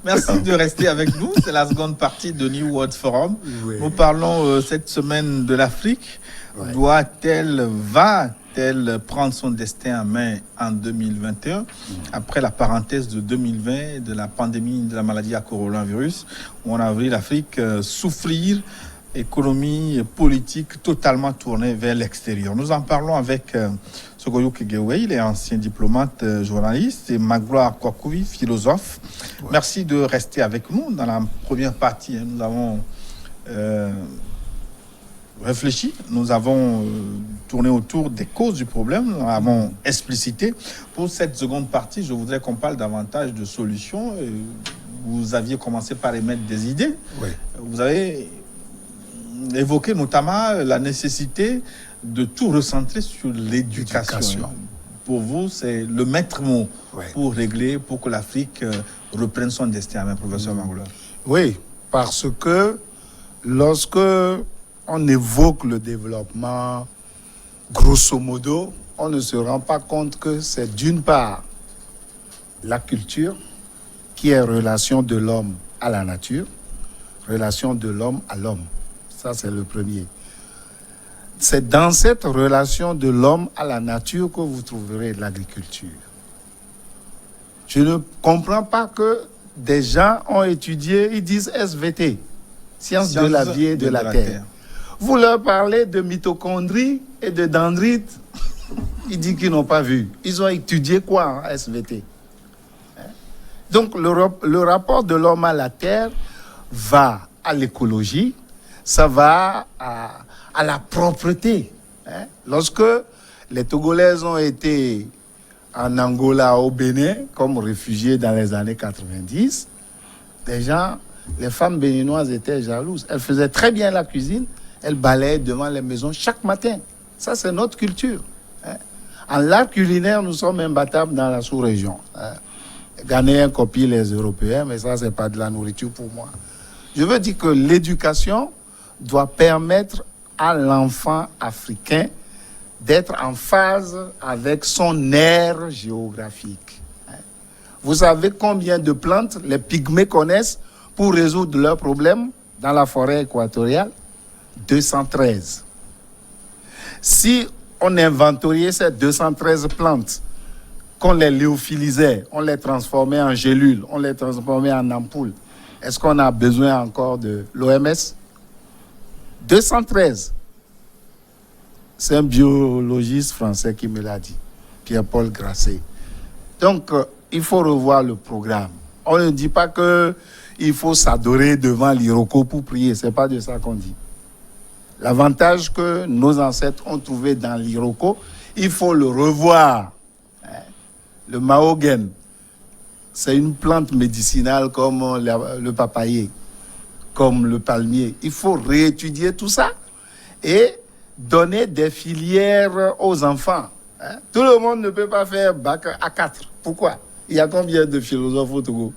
Merci de rester avec nous. C'est la seconde partie de New World Forum. Oui. Nous parlons cette semaine de l'Afrique. Ouais. Va-t-elle prendre son destin en main en 2021 après la parenthèse de 2020 de la pandémie de la maladie à coronavirus où on a vu l'Afrique souffrir, économie et politique totalement tournée vers l'extérieur. Nous en parlons avec Sogoyo Kegewei, il est ancien diplomate, journaliste, et Magloire Kwakouvi, philosophe. Ouais. Merci de rester avec nous. Dans la première partie, nous avons réfléchi, nous avons tourné autour des causes du problème, nous avons explicité. Pour cette seconde partie, je voudrais qu'on parle davantage de solutions. Vous aviez commencé par émettre des idées. Oui. Vous avez évoqué notamment la nécessité de tout recentrer sur l'éducation. Pour vous, c'est le maître mot pour régler, pour que l'Afrique reprenne son destin, avec professeur Magloire. Oui, parce que lorsque on évoque le développement, grosso modo, on ne se rend pas compte que c'est d'une part la culture qui est relation de l'homme à la nature, relation de l'homme à l'homme. Ça, c'est le premier. C'est dans cette relation de l'homme à la nature que vous trouverez l'agriculture. Je ne comprends pas que des gens ont étudié, ils disent SVT, science de la vie et de la terre. Vous leur parlez de mitochondrie et de dendrites, ils disent qu'ils n'ont pas vu. Ils ont étudié quoi en SVT? Donc le rapport de l'homme à la terre va à l'écologie, ça va à la propreté. Lorsque les Togolais ont été en Angola, au Bénin, comme réfugiés dans les années 90, déjà, les femmes béninoises étaient jalouses. Elles faisaient très bien la cuisine, elles balayaient devant les maisons chaque matin. Ça, c'est notre culture. En l'art culinaire, nous sommes imbattables dans la sous-région. Les Ghanéens copient les Européens, mais ça, c'est pas de la nourriture pour moi. Je veux dire que l'éducation doit permettre à l'enfant africain d'être en phase avec son aire géographique. Vous savez combien de plantes les pygmées connaissent pour résoudre leurs problèmes dans la forêt équatoriale? 213. Si on inventoriait ces 213 plantes, qu'on les lyophilisait, on les transformait en gélules, on les transformait en ampoules, est-ce qu'on a besoin encore de l'OMS? 213. C'est un biologiste français qui me l'a dit, Pierre-Paul Grasset. Donc, il faut revoir le programme. On ne dit pas qu'il faut s'adorer devant l'Iroko pour prier. Ce n'est pas de ça qu'on dit. L'avantage que nos ancêtres ont trouvé dans l'Iroko, il faut le revoir. Le mahogany, c'est une plante médicinale comme le papayer, comme le palmier. Il faut réétudier tout ça et donner des filières aux enfants. Tout le monde ne peut pas faire bac à 4. Pourquoi? Il y a combien de philosophes au Togo?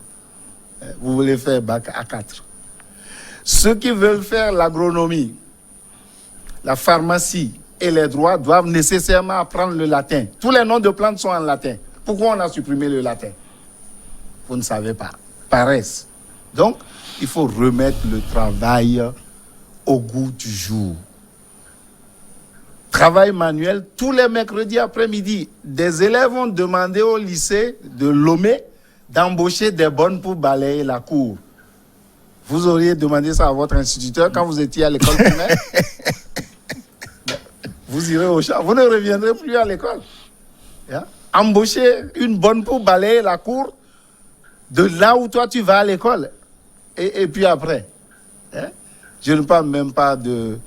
Vous voulez faire bac à 4. Ceux qui veulent faire l'agronomie, la pharmacie et les droits doivent nécessairement apprendre le latin. Tous les noms de plantes sont en latin. Pourquoi on a supprimé le latin? Vous ne savez pas. Paresse. Donc, il faut remettre le travail au goût du jour. Travail manuel tous les mercredis après-midi. Des élèves ont demandé au lycée de Lomé d'embaucher des bonnes pour balayer la cour. Vous auriez demandé ça à votre instituteur quand vous étiez à l'école primaire? Vous irez au champ. Vous ne reviendrez plus à l'école. Embaucher une bonne pour balayer la cour de là où toi tu vas à l'école. Et puis après. Je ne parle même pas de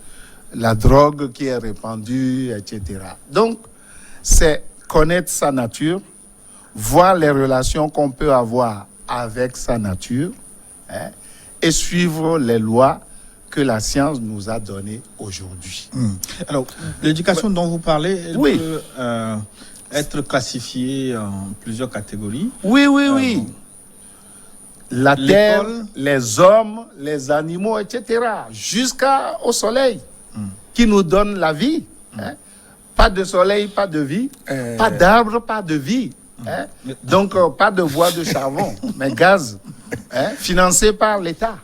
la drogue qui est répandue, etc. Donc, c'est connaître sa nature, voir les relations qu'on peut avoir avec sa nature, et suivre les lois que la science nous a données aujourd'hui. Alors, l'éducation dont vous parlez, elle peut être classifiée en plusieurs catégories. Oui. La terre, les hommes, les animaux, etc. Jusqu'au soleil qui nous donne la vie. Pas de soleil, pas de vie. Pas d'arbre, pas de vie. Hein? Donc, pas de bois de charbon, mais gaz, financé par l'État.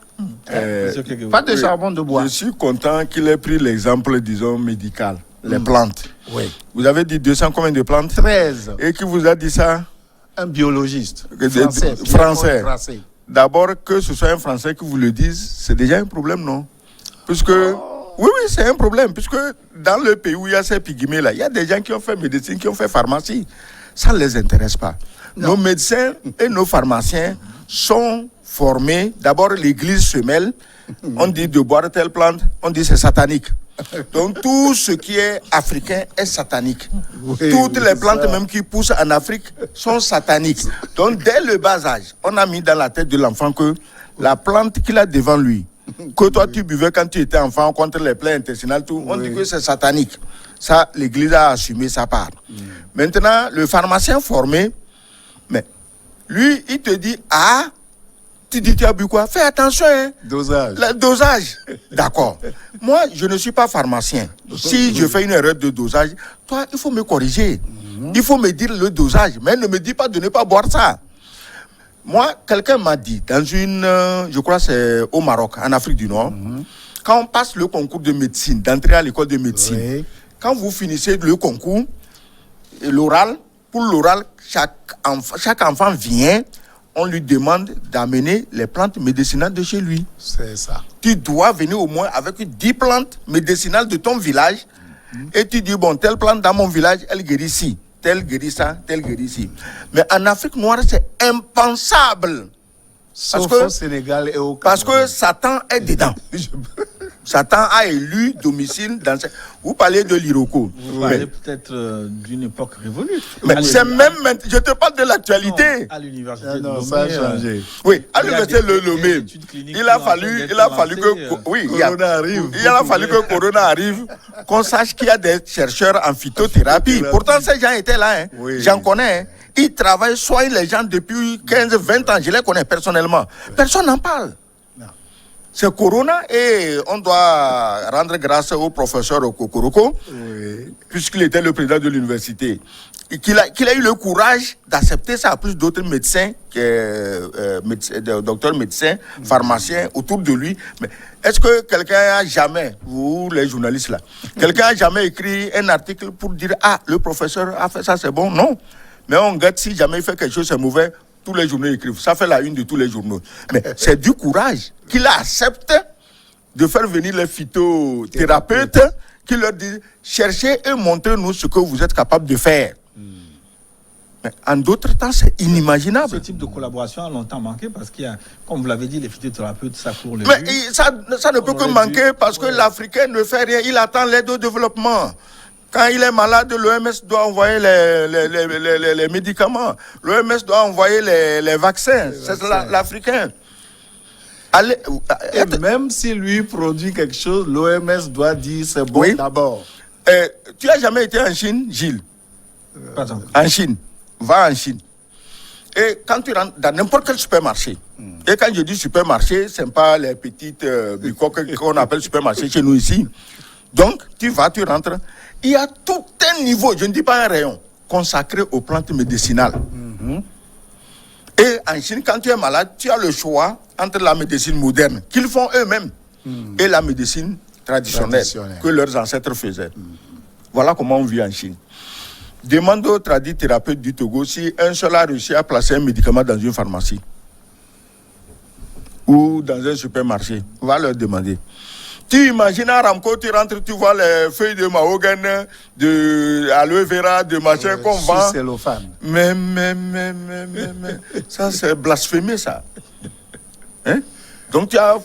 Pas de charbon de bois. Je suis content qu'il ait pris l'exemple, disons, médical, les plantes. Oui. Vous avez dit 200 combien de plantes? 13. Et qui vous a dit ça? Un biologiste Français. D'abord, que ce soit un Français qui vous le dise, c'est déjà un problème, non? Puisque, oui, c'est un problème. Puisque dans le pays où il y a ces pygmées-là, il y a des gens qui ont fait médecine, qui ont fait pharmacie. Ça ne les intéresse pas. Non. Nos médecins et nos pharmaciens sont formés. D'abord, l'église se mêle. On dit de boire telle plante, on dit c'est satanique. Donc tout ce qui est africain est satanique. Toutes les plantes même qui poussent en Afrique sont sataniques. Donc dès le bas âge, on a mis dans la tête de l'enfant que la plante qu'il a devant lui, que toi tu buvais quand tu étais enfant contre les plaies intestinales, tout, on dit que c'est satanique. Ça, l'église a assumé sa part. Maintenant, le pharmacien formé, mais lui, il te dit, tu dis, tu as bu quoi? Fais attention, hein. Dosage. Le dosage. D'accord. Moi, je ne suis pas pharmacien. Si je fais une erreur de dosage, toi, il faut me corriger. Il faut me dire le dosage. Mais ne me dis pas de ne pas boire ça. Moi, quelqu'un m'a dit, dans une, je crois c'est au Maroc, en Afrique du Nord, quand on passe le concours de médecine, d'entrer à l'école de médecine, quand vous finissez le concours, l'oral, pour l'oral, chaque enfant vient, on lui demande d'amener les plantes médicinales de chez lui. C'est ça. Tu dois venir au moins avec 10 plantes médicinales de ton village et tu dis, bon, telle plante dans mon village, elle guérit ci, telle guérit ça, telle guérit ci. Mais en Afrique noire, c'est impensable. Sauf au Sénégal et au Cameroun. Parce que Satan est dedans. Satan a élu domicile dans... Vous parlez de l'Iroko. Vous parlez peut-être d'une époque révolue. Mais c'est même... Je te parle de l'actualité. À l'université de Lomé, ça a changé. Oui, à l'université de Lomé. Il a fallu que... Oui, il a fallu que Corona arrive, qu'on sache qu'il y a des chercheurs en phytothérapie. Pourtant, ces gens étaient là. Hein. Oui. J'en connais. Hein. Ils travaillent, soignent les gens depuis 15-20 ans. Je les connais personnellement. Personne n'en parle. C'est Corona et on doit rendre grâce au professeur Kokoroko, puisqu'il était le président de l'université, et qu'il a eu le courage d'accepter ça, plus d'autres médecins, docteurs médecins, pharmaciens autour de lui. Mais est-ce que quelqu'un a jamais, vous les journalistes là, quelqu'un a jamais écrit un article pour dire le professeur a fait ça, c'est bon? Non. Mais on regarde si jamais il fait quelque chose, c'est mauvais. Tous les journaux écrivent. Ça fait la une de tous les journaux. Mais c'est du courage qu'il accepte de faire venir les phytothérapeutes qui leur disent cherchez et montrez-nous ce que vous êtes capable de faire. Mais en d'autres temps, c'est inimaginable. Ce type de collaboration a longtemps manqué parce qu'il y a, comme vous l'avez dit, les phytothérapeutes, ça court le Mais ça ne peut que manquer parce que l'Africain ne fait rien. Il attend l'aide au développement. Quand il est malade, l'OMS doit envoyer les médicaments. L'OMS doit envoyer les vaccins. C'est l'Africain. Et même si lui produit quelque chose, l'OMS doit dire c'est bon d'abord. Tu n'as jamais été en Chine, Gilles? Pas encore. En Chine. Va en Chine. Et quand tu rentres dans n'importe quel supermarché, et quand je dis supermarché, ce n'est pas les petites bicoques qu'on appelle supermarché chez nous ici. Donc, tu vas, tu rentres. Il y a tout un niveau, je ne dis pas un rayon, consacré aux plantes médicinales. Et en Chine, quand tu es malade, tu as le choix entre la médecine moderne, qu'ils font eux-mêmes, et la médecine traditionnelle que leurs ancêtres faisaient. Voilà comment on vit en Chine. Demande aux tradithérapeutes du Togo si un seul a réussi à placer un médicament dans une pharmacie ou dans un supermarché. On va leur demander. Tu imagines à Ramco, tu rentres, tu vois les feuilles de mahogany, de aloe vera, de machin qu'on vend. Mais, ça c'est blasphémé ça. Hein? Donc tu as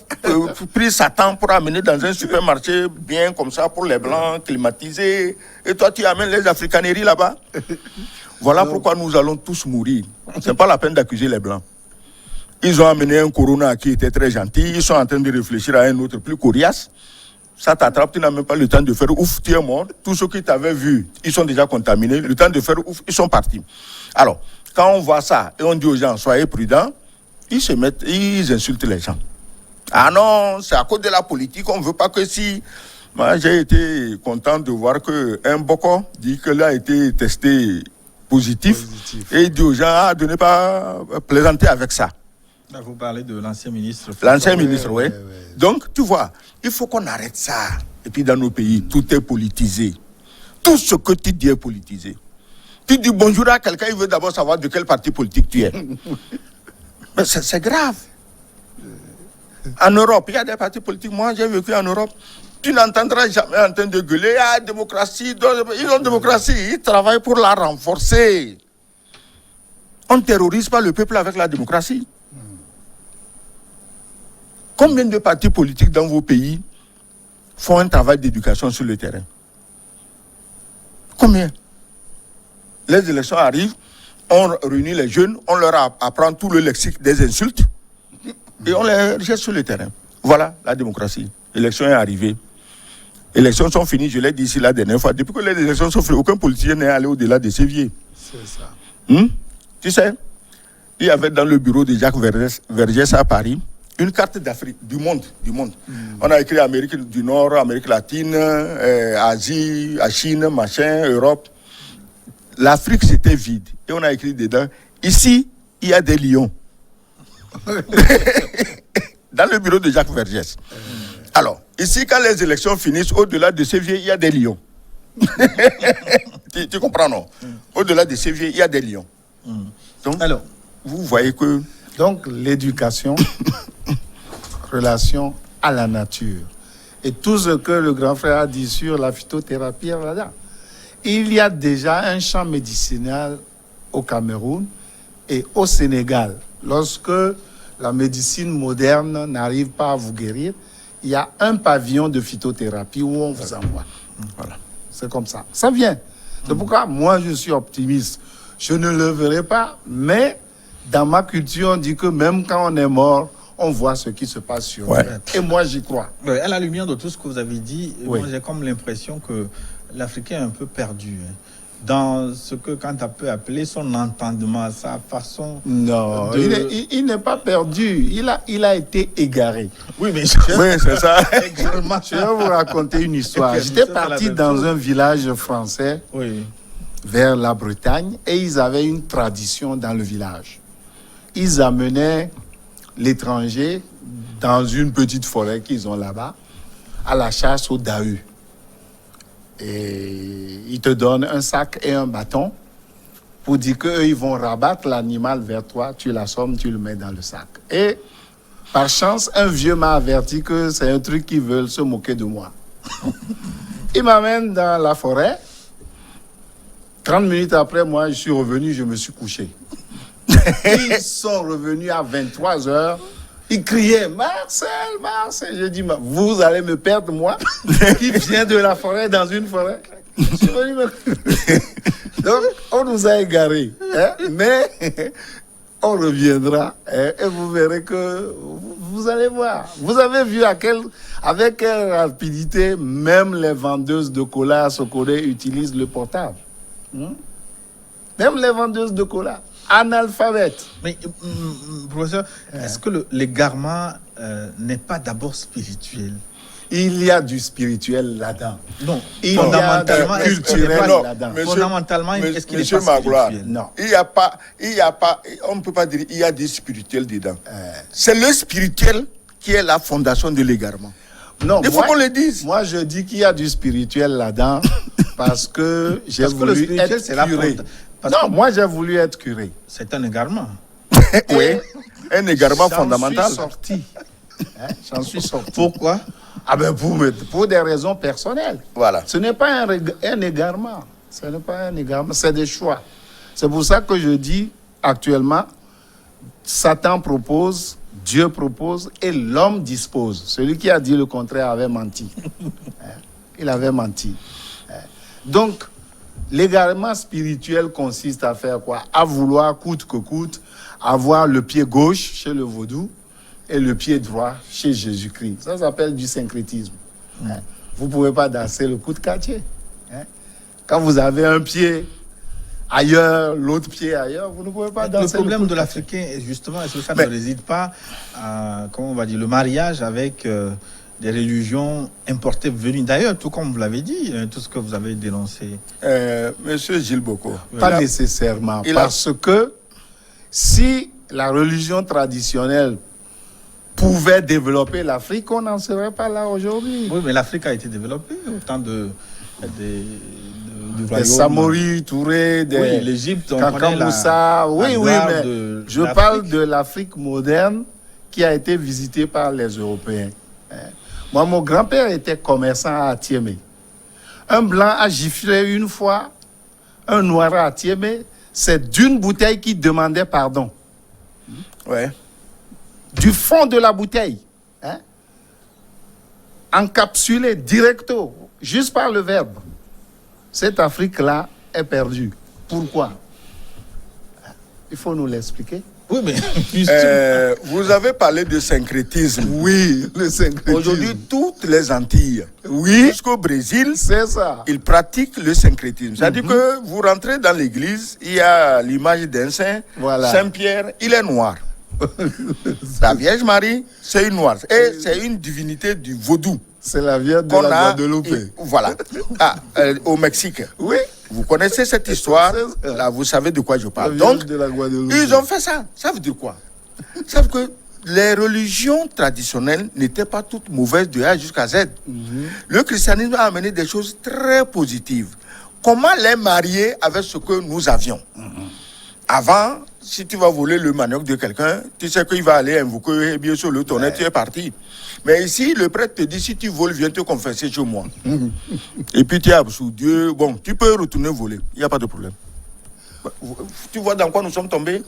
pris Satan pour amener dans un supermarché bien comme ça pour les blancs, climatisés. Et toi tu amènes les africaneries là-bas. Voilà pourquoi nous allons tous mourir. C'est pas la peine d'accuser les blancs. Ils ont amené un corona qui était très gentil. Ils sont en train de réfléchir à un autre plus coriace. Ça t'attrape, tu n'as même pas le temps de faire ouf, tu es mort. Tous ceux qui t'avaient vu, ils sont déjà contaminés. Le temps de faire ouf, ils sont partis. Alors, quand on voit ça et on dit aux gens, soyez prudents, ils insultent les gens. Ah non, c'est à cause de la politique, on ne veut pas que si... Moi, j'ai été content de voir qu'un Boko dit qu'il a été testé positif. Et il dit aux gens de ne pas plaisanter avec ça. Là, vous parlez de l'ancien ministre. L'ancien ministre, oui. Donc, tu vois, il faut qu'on arrête ça. Et puis, dans nos pays, tout est politisé. Tout ce que tu dis est politisé. Tu dis bonjour à quelqu'un, il veut d'abord savoir de quel parti politique tu es. Mais c'est grave. En Europe, il y a des partis politiques. Moi, j'ai vécu en Europe. Tu n'entendras jamais en train de gueuler, ah, démocratie, ils ont démocratie, ils travaillent pour la renforcer. On ne terrorise pas le peuple avec la démocratie. Combien de partis politiques dans vos pays font un travail d'éducation sur le terrain? Combien? Les élections arrivent, on réunit les jeunes, on leur apprend tout le lexique des insultes et on les rejette sur le terrain. Voilà la démocratie. L'élection est arrivée. Les élections sont finies, je l'ai dit ici la dernière fois. Depuis que les élections sont finies, aucun politicien n'est allé au-delà de Séville. C'est ça. Tu sais, il y avait dans le bureau de Jacques Vergès à Paris une carte d'Afrique, du monde. On a écrit Amérique du Nord, Amérique latine, Asie, Chine, machin, Europe. L'Afrique, c'était vide. Et on a écrit dedans, ici, il y a des lions. Dans le bureau de Jacques Vergès. Alors, ici, quand les élections finissent, au-delà de Séville, il y a des lions. tu comprends, non? Au-delà de Séville, il y a des lions. Donc, alors, vous voyez que... Donc, l'éducation, relation à la nature. Et tout ce que le grand frère a dit sur la phytothérapie, là-dedans. Il y a déjà un champ médicinal au Cameroun et au Sénégal. Lorsque la médecine moderne n'arrive pas à vous guérir, il y a un pavillon de phytothérapie où on vous envoie. Voilà. C'est comme ça. Ça vient. C'est pourquoi moi, je suis optimiste. Je ne le verrai pas, mais dans ma culture, on dit que même quand on est mort, on voit ce qui se passe sur Terre. Et moi, j'y crois. À la lumière de tout ce que vous avez dit, Oui. moi, j'ai comme l'impression que l'Africain est un peu perdu. Dans ce que Kant peut appeler son entendement, sa façon... Non, il n'est pas perdu. Il a été égaré. Oui, mais Oui, c'est ça. Je vais vous raconter une histoire. J'étais parti dans un village français vers la Bretagne et ils avaient une tradition dans le village. Ils amenaient l'étranger dans une petite forêt qu'ils ont là-bas à la chasse au dahu. Et ils te donnent un sac et un bâton pour dire qu'eux, ils vont rabattre l'animal vers toi, tu l'assommes, tu le mets dans le sac. Et par chance, un vieux m'a averti que c'est un truc qu'ils veulent se moquer de moi. Il m'amène dans la forêt. 30 minutes après, moi, je suis revenu, je me suis couché. Ils sont revenus à 23 heures. Ils criaient, Marcel, Marcel. J'ai dit, vous allez me perdre, moi, qui viens de la forêt dans une forêt. Je suis venu Donc, on nous a égarés. Mais on reviendra et vous verrez que vous allez voir. Vous avez vu avec quelle rapidité même les vendeuses de cola à Sokoré utilisent le portable. Même les vendeuses de cola. Analphabète. Mais, professeur, est-ce que l'égarement n'est pas d'abord spirituel? Il y a du spirituel là-dedans. Non, fondamentalement, fondamentalement, est-ce qu'il est pas spirituel? Non. Il y a pas, on ne peut pas dire il y a du spirituel dedans. C'est le spirituel qui est la fondation de l'égarement. Non, il faut qu'on le dise. Moi, je dis qu'il y a du spirituel là-dedans parce que j'ai voulu être curé. Non, moi, j'ai voulu être curé. C'est un égarement. Oui, un égarement fondamental. J'en suis sorti. Pourquoi? Ah ben pour des raisons personnelles. Voilà. Ce n'est pas un égarement. Ce n'est pas un égarement, c'est des choix. C'est pour ça que je dis actuellement, Satan propose, Dieu propose et l'homme dispose. Celui qui a dit le contraire avait menti. Il avait menti. Donc, l'égarement spirituel consiste à faire quoi? À vouloir coûte que coûte avoir le pied gauche chez le vaudou et le pied droit chez Jésus-Christ. Ça s'appelle du syncrétisme. Vous ne pouvez pas danser le coup de quartier. Quand vous avez un pied ailleurs, l'autre pied ailleurs, vous ne pouvez pas danser. Le problème de l'Africain, justement, est-ce que ça ne réside pas à, comment on va dire, le mariage avec des religions importées venues d'ailleurs, tout comme vous l'avez dit, tout ce que vous avez dénoncé. Monsieur Gilles Boko. Pas nécessairement, il a- parce que si la religion traditionnelle pouvait développer l'Afrique, on n'en serait pas là aujourd'hui. Oui, mais l'Afrique a été développée autant du Des royaume. Samori, Touré, des Oui, l'Égypte, on Kankan connaît Moussa. Oui, la oui, gloire mais de je l'Afrique. parle de l'Afrique moderne qui a été visitée par les Européens. Moi, mon grand-père était commerçant à Atiémé. Un blanc a giflé une fois un noir à Atiémé. C'est d'une bouteille qui demandait pardon. Ouais. Du fond de la bouteille. Encapsulé directo, juste par le verbe. Cette Afrique-là est perdue. Pourquoi? Il faut nous l'expliquer. Oui, mais Vous avez parlé de syncrétisme. Oui, le syncrétisme. Aujourd'hui, toutes les Antilles, Oui. jusqu'au Brésil, C'est ça. ils pratiquent le syncrétisme. C'est-à-dire que vous rentrez dans l'église, il y a l'image d'un saint, Voilà. Saint-Pierre, il est noir. La Vierge Marie, c'est une noire. Et c'est une divinité du vaudou C'est la Vierge de qu'on la a. Guadeloupe. Voilà. Au Mexique. Oui, Vous connaissez cette histoire, C'est ça. là, vous savez de quoi je la parle. Vierge Donc, de la Guadeloupe. ils ont fait ça. Ça veut dire quoi? Ça veut dire que les religions traditionnelles n'étaient pas toutes mauvaises de A jusqu'à Z. Le christianisme a amené des choses très positives. Comment les marier avec ce que nous avions? Avant, si tu vas voler le manioc de quelqu'un, tu sais qu'il va aller invoquer et bien sûr le tonnerre, tu es parti. Mais ici, le prêtre te dit, si tu voles, viens te confesser chez moi. Et puis tu es sous Dieu, bon, tu peux retourner voler, il n'y a pas de problème. Tu vois dans quoi nous sommes tombés?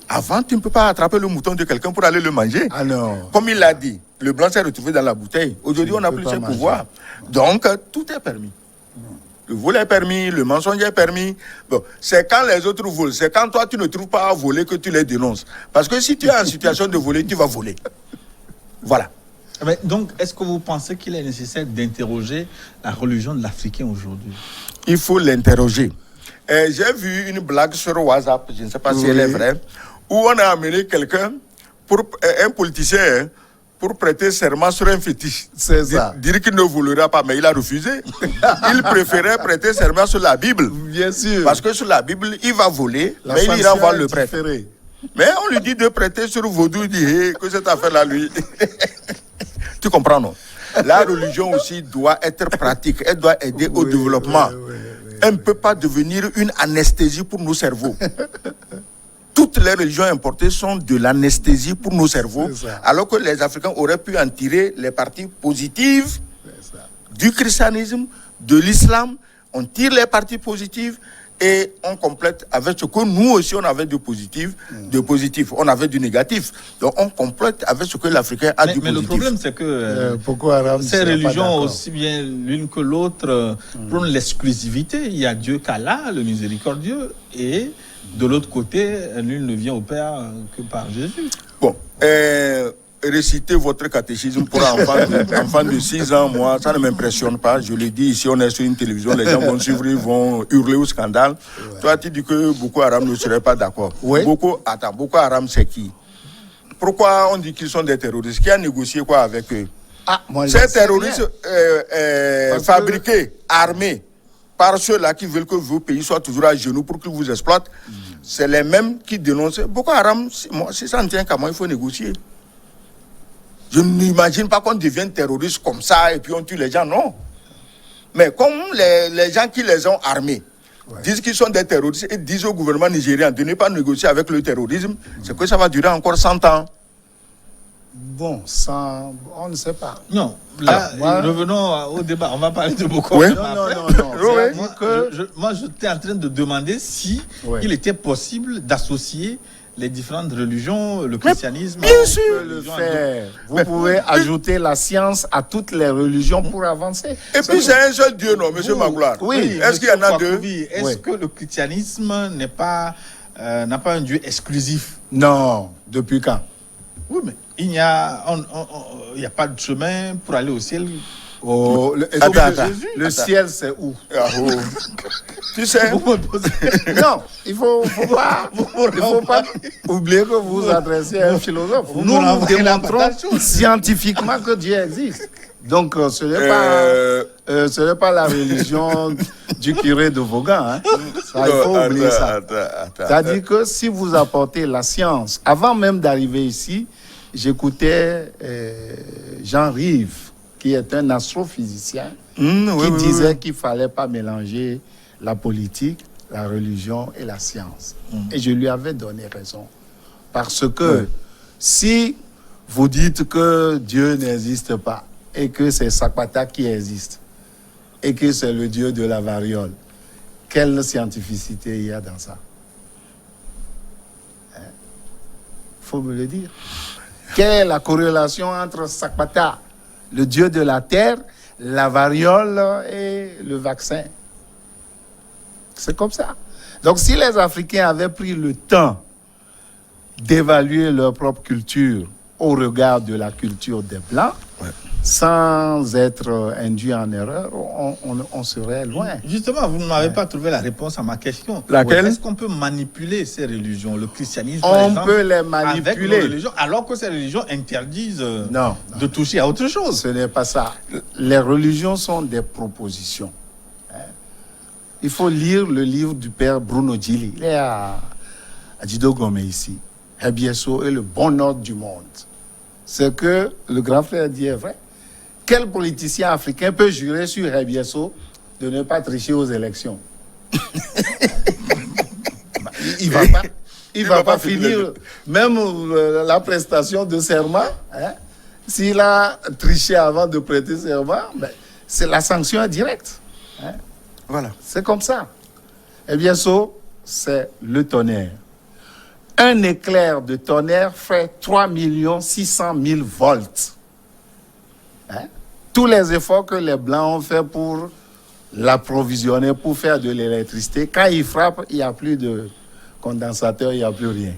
Avant, tu ne peux pas attraper le mouton de quelqu'un pour aller le manger. Ah non. Comme il l'a dit, le blanc s'est retrouvé dans la bouteille. Aujourd'hui, Tu on n'a ne plus peux ce pas manger. pouvoir. Donc, tout est permis. Le vol est permis, le mensonge est permis. Bon, c'est quand les autres volent, c'est quand toi tu ne trouves pas à voler que tu les dénonces. Parce que si tu es en situation de voler, tu vas voler. Voilà. Mais donc, est-ce que vous pensez qu'il est nécessaire d'interroger la religion de l'Africain aujourd'hui? Il faut l'interroger. J'ai vu une blague sur WhatsApp, je ne sais pas si elle est vraie, où on a amené quelqu'un, un politicien, hein, pour prêter serment sur un fétiche. C'est ça. Dire qu'il ne volera pas, mais il a refusé. Il préférait prêter serment sur la Bible. Bien sûr. Parce que sur la Bible, il va voler, La mais il ira sanction voir est le prêtre. différée. Mais on lui dit de prêter sur vaudou, il dit hey, que cette affaire-là, lui. Tu comprends, non? La religion aussi doit être pratique, elle doit aider au développement. Elle ne peut pas devenir une anesthésie pour nos cerveaux. Toutes les religions importées sont de l'anesthésie pour nos cerveaux, alors que les Africains auraient pu en tirer les parties positives du christianisme, de l'islam. On tire les parties positives et on complète avec ce que nous aussi on avait de positif, on avait du négatif. Donc on complète avec ce que l'Africain a du Mais positif. le problème, c'est que Pourquoi Aram ces sera pas religions, d'accord? aussi bien l'une que l'autre, prônent l'exclusivité. Il y a Dieu qu'Allah, le miséricordieux, et de l'autre côté, nul ne vient au Père que par Jésus. Bon, réciter votre catéchisme pour un enfant de 6 ans, moi, ça ne m'impressionne pas. Je le dis ici, on est sur une télévision, les gens vont suivre, ils vont hurler au scandale. Toi, tu dis que Boko Haram ne serait pas d'accord. Oui. Boko Haram, c'est qui? Pourquoi on dit qu'ils sont des terroristes? Qui a négocié quoi avec eux? Moi, je Ces sais terroristes rien. fabriqués, armés par ceux-là qui veulent que vos pays soient toujours à genoux pour qu'ils vous exploitent, c'est les mêmes qui dénoncent. Boko Haram, si ça ne tient qu'à moi, il faut négocier. Je n'imagine pas qu'on devienne terroriste comme ça et puis on tue les gens, non. Mais comme les gens qui les ont armés disent qu'ils sont des terroristes et disent au gouvernement nigérien de ne pas négocier avec le terrorisme, c'est que ça va durer encore 100 ans. Bon, on ne sait pas. Non, là, Alors, moi- revenons au débat. On va parler de Boko Oui. Haram après. Non. Oui. C'est-à-dire que Moi, j'étais en train de demander si Ouais. il était possible d'associer les différentes religions, le christianisme. bien sûr. on peut le faire. Vous pouvez ajouter la science à toutes les religions pour avancer. Et puis c'est un seul Dieu, non, monsieur Magloire? Oui. Est-ce qu'il y en a deux? Est-ce Oui. que le christianisme n'a pas un Dieu exclusif? Non, depuis quand? Oui, mais il n'y a pas de chemin pour aller au ciel Oh, Attends. le ciel, c'est où? Ah, oh. Tu sais, Non, il faut pas oublier que vous vous adressez à un philosophe. Nous démontrons scientifiquement que Dieu existe. Donc, ce n'est pas la religion du curé de Vaughan. Hein. Ça, il faut oublier ça. C'est-à-dire que si vous apportez la science, avant même d'arriver ici, j'écoutais Jean Rive, qui est un astrophysicien, qui disait qu'il ne fallait pas mélanger la politique, la religion et la science. Et je lui avais donné raison. Parce que si vous dites que Dieu n'existe pas, et que c'est Zapata qui existe, et que c'est le Dieu de la variole, quelle scientificité il y a dans ça? Faut me le dire. Quelle est la corrélation entre Zapata, le Dieu de la terre, la variole et le vaccin? C'est comme ça. Donc si les Africains avaient pris le temps d'évaluer leur propre culture au regard de la culture des Blancs, sans être induit en erreur, on serait loin. Justement, vous n'avez pas trouvé la réponse à ma question. Laquelle? Est-ce qu'on peut manipuler ces religions, le christianisme par exemple, peut les avec manipuler. nos religions, alors que ces religions interdisent Non. de toucher à autre chose? Ce n'est pas ça. Les religions sont des propositions. Il faut lire le livre du père Bruno Djili. Il est à Djido Gomé ici. Hebieso est le bon ordre du monde. Ce que le grand frère dit est vrai. Quel politicien africain peut jurer sur Hebieso de ne pas tricher aux élections? Il ne va pas finir même la prestation de serment. Hein? S'il a triché avant de prêter serment, c'est la sanction directe. Hein? Voilà. C'est comme ça. Hebieso, c'est le tonnerre. Un éclair de tonnerre fait 3 600 000 volts. Hein? Tous les efforts que les Blancs ont fait pour l'approvisionner, pour faire de l'électricité, quand il frappe, il n'y a plus de condensateur, il n'y a plus rien.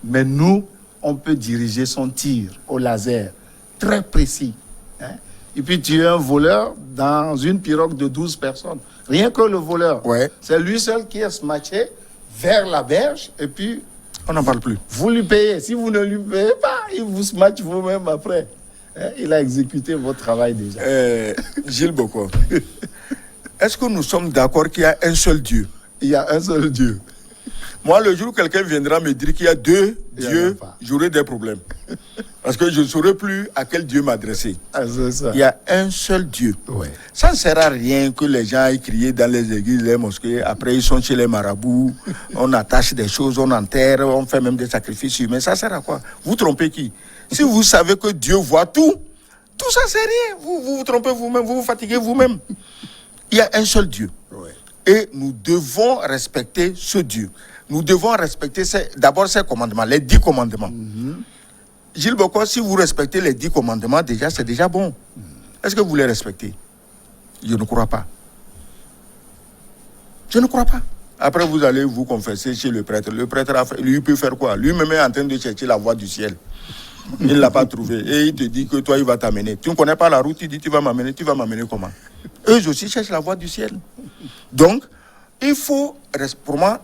Mais nous, on peut diriger son tir au laser, très précis. Hein? Et puis tuer un voleur dans une pirogue de 12 personnes. Rien que le voleur. Ouais. C'est lui seul qui est smatché vers la berge et puis On n'en parle plus. vous lui payez. Si vous ne lui payez pas, il vous smatch vous-même après. Hein? Il a exécuté votre travail déjà. Gilles Boko, est-ce que nous sommes d'accord qu'il y a un seul Dieu? Il y a un seul Dieu. Moi, le jour où quelqu'un viendra me dire qu'il y a deux Il y en a dieux, pas. j'aurai des problèmes. Parce que je ne saurais plus à quel Dieu m'adresser. Ah, c'est ça. Il y a un seul Dieu. Ouais. Ça ne sert à rien que les gens aillent crier dans les églises, les mosquées. Après, ils sont chez les marabouts. On attache des choses, on enterre, on fait même des sacrifices humains. Ça sert à quoi? Vous trompez qui? Si vous savez que Dieu voit tout ça, c'est rien. Vous vous trompez vous-même, vous vous fatiguez vous-même. Il y a un seul Dieu. Ouais. Et nous devons respecter ce Dieu. Nous devons respecter d'abord ses commandements, les 10 commandements. Gilles Boko, si vous respectez les 10 commandements, déjà, c'est déjà bon. Est-ce que vous les respectez? Je ne crois pas. Je ne crois pas. Après, vous allez vous confesser chez le prêtre. Le prêtre, lui, peut faire quoi? Lui-même est en train de chercher la voie du ciel. Il ne l'a pas trouvé. Et il te dit que toi, il va t'amener. Tu ne connais pas la route, il dit, tu vas m'amener comment? Eux aussi cherchent la voie du ciel. Donc, il faut, pour moi,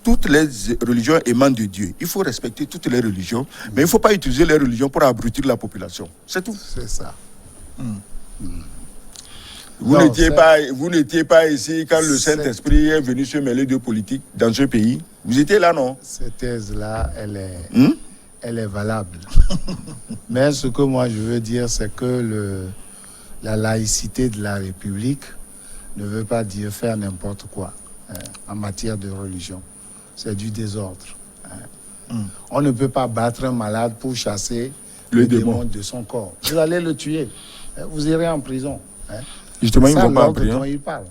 toutes les religions émanent de Dieu. Il faut respecter toutes les religions, mais il ne faut pas utiliser les religions pour abrutir la population. C'est tout. C'est ça. Vous Non, n'étiez pas ici quand le c'est- Saint-Esprit est venu se mêler de politique dans ce pays. Vous étiez là, non? Cette thèse-là, elle est valable. Mais ce que moi je veux dire, c'est que la laïcité de la République ne veut pas dire faire n'importe quoi en matière de religion. C'est du désordre. On ne peut pas battre un malade pour chasser le démon de son corps. Vous allez le tuer. Vous irez en prison. Justement, ils ne Ça, vont pas en l'ordre dont prison. il parle.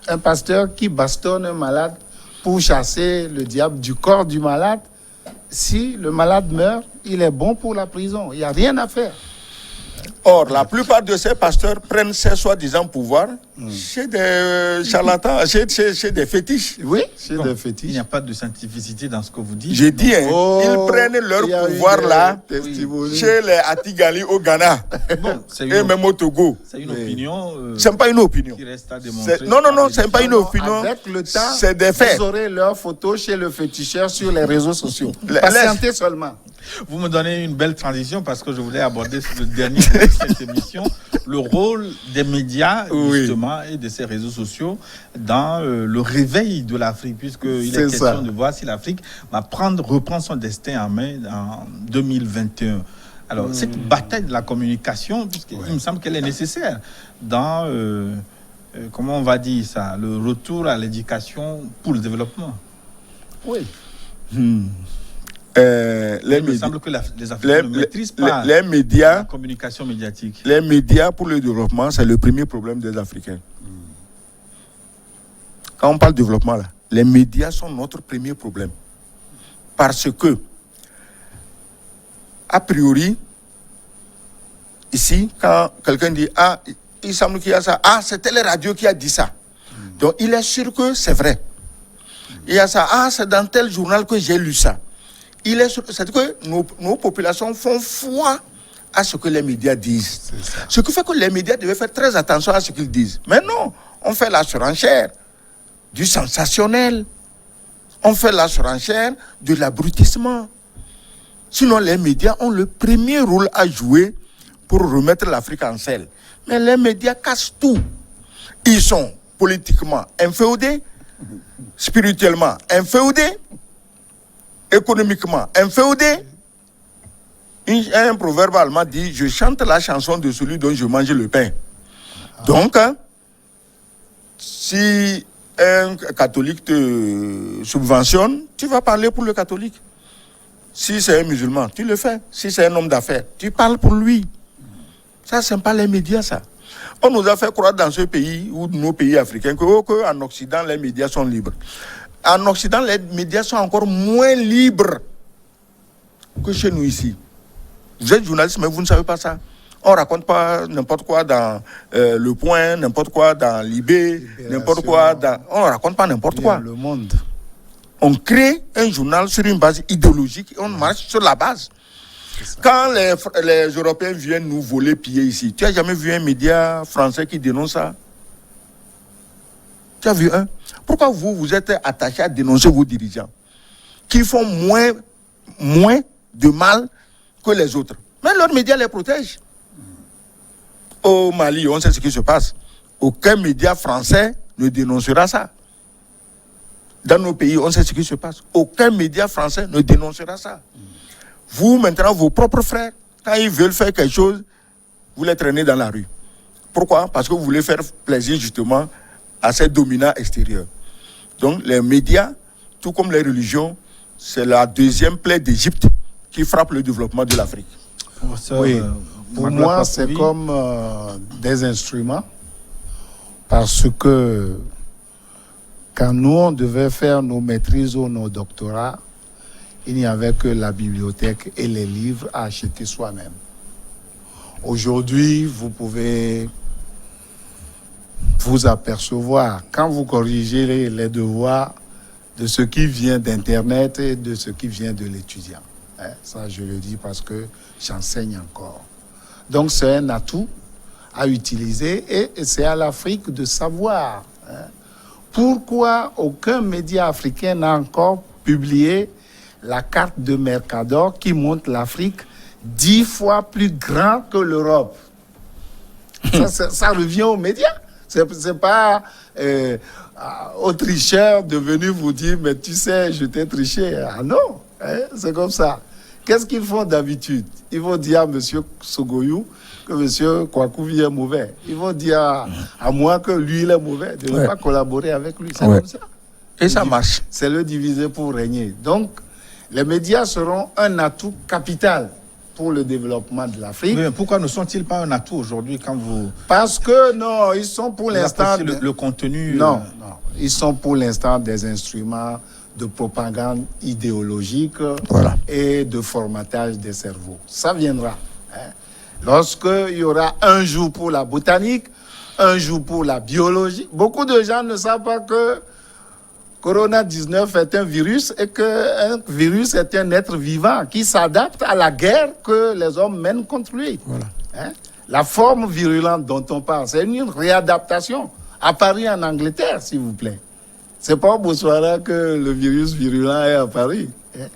Un pasteur qui bastonne un malade pour chasser le diable du corps du malade, si le malade meurt, il est bon pour la prison. Il n'y a rien à faire. Or, la plupart de ces pasteurs prennent ces soi-disant pouvoirs chez des charlatans, chez des fétiches. Oui, chez des Il fétiches. n'y a pas de scientificité dans ce que vous dites. J'ai dit, hein, Oh, ils prennent leur il y a eu pouvoir des là testimonies. chez les Atigali au Ghana Bon, c'est et même au Togo. une Oui. opinion Ce n'est pas une opinion. qui reste à démontrer. Non, ce n'est pas une opinion. Avec le temps, C'est des faits. vous aurez leurs photos chez le féticheur sur les réseaux sociaux. Laisse- Patientez seulement. Vous me donnez une belle transition parce que je voulais aborder sur le dernier de cette émission le rôle des médias Oui. justement et de ces réseaux sociaux dans le réveil de l'Afrique, puisqu'il est C'est question ça. de voir si l'Afrique va reprend son destin en main en 2021. Alors cette bataille de la communication, puisqu'il me semble qu'elle est nécessaire dans comment on va dire ça, le retour à l'éducation pour le développement. Oui. Les Il me médias, semble que les Africains ne maîtrisent pas les la médias, communication médiatique. les médias pour le développement, c'est le premier problème des Africains. Quand on parle de développement, là, les médias sont notre premier problème. Parce que, a priori, ici, quand quelqu'un dit « Ah, il semble qu'il y a ça. Ah, c'est telle radio qui a dit ça. » Donc, il est sûr que c'est vrai. Il y a ça. Ah, c'est dans tel journal que j'ai lu ça. Il est sûr, c'est-à-dire que nos populations font foi à ce que les médias disent. Ce qui fait que les médias devaient faire très attention à ce qu'ils disent. Mais non, on fait la surenchère du sensationnel. On fait la surenchère de l'abrutissement. Sinon, les médias ont le premier rôle à jouer pour remettre l'Afrique en selle. Mais les médias cassent tout. Ils sont politiquement inféodés, spirituellement inféodés, économiquement inféodés. Un proverbe allemand dit « Je chante la chanson de celui dont je mange le pain ». Donc, si un catholique te subventionne, tu vas parler pour le catholique. Si c'est un musulman, tu le fais. Si c'est un homme d'affaires, tu parles pour lui. Ça, ce n'est pas les médias, ça. On nous a fait croire dans ce pays, ou nos pays africains, qu'en Occident, les médias sont libres. En Occident, les médias sont encore moins libres que chez nous ici. Vous êtes journaliste, mais vous ne savez pas ça. On ne raconte pas n'importe quoi dans Le Point, n'importe quoi dans Libé, n'importe quoi dans... On ne raconte pas n'importe quoi. Le Monde. On crée un journal sur une base idéologique et on marche sur la base. Quand les Européens viennent nous voler, piller ici, tu n'as jamais vu un média français qui dénonce ça? Tu as vu un? Pourquoi vous êtes attaché à dénoncer vos dirigeants qui font moins de mal que les autres? Mais leurs médias les protègent. Au Mali, on sait ce qui se passe. Aucun média français ne dénoncera ça. Dans nos pays, on sait ce qui se passe. Aucun média français ne dénoncera ça. Vous, maintenant, vos propres frères, quand ils veulent faire quelque chose, vous les traînez dans la rue. Pourquoi? Parce que vous voulez faire plaisir justement à ces dominants extérieurs. Donc les médias, tout comme les religions, c'est la deuxième plaie d'Égypte qui frappe le développement de l'Afrique. Oui, pour moi, c'est comme des instruments, parce que quand nous, on devait faire nos maîtrises ou nos doctorats, il n'y avait que la bibliothèque et les livres à acheter soi-même. Aujourd'hui, vous pouvez vous apercevoir, quand vous corrigez les devoirs, de ce qui vient d'Internet et de ce qui vient de l'étudiant. Ça, je le dis parce que j'enseigne encore. Donc, c'est un atout à utiliser et c'est à l'Afrique de savoir pourquoi aucun média africain n'a encore publié la carte de Mercador qui montre l'Afrique 10 fois plus grand que l'Europe. Ça revient aux médias. C'est pas aux tricheurs de venir vous dire, mais tu sais, je t'ai triché. Ah non, c'est comme ça. Qu'est-ce qu'ils font d'habitude? Ils vont dire à M. Sogoyou que M. Kouakoumi est mauvais. Ils vont dire à moi que lui, il est mauvais, de ne pas collaborer avec lui. C'est comme ça. Et ça marche. C'est le diviser pour régner. Donc, les médias seront un atout capital pour le développement de l'Afrique. Mais pourquoi ne sont-ils pas un atout aujourd'hui quand vous... Parce que, non, ils sont pour l'instant... Le contenu... Non, ils sont pour l'instant des instruments de propagande idéologique et de formatage des cerveaux. Ça viendra. Lorsqu'il y aura un jour pour la botanique, un jour pour la biologie, beaucoup de gens ne savent pas que Corona-19 est un virus et qu'un virus est un être vivant qui s'adapte à la guerre que les hommes mènent contre lui. Voilà. Hein? La forme virulente dont on parle, c'est une réadaptation. À Paris, en Angleterre, s'il vous plaît. C'est pas au Botswana que le virus virulent est à Paris. Hein?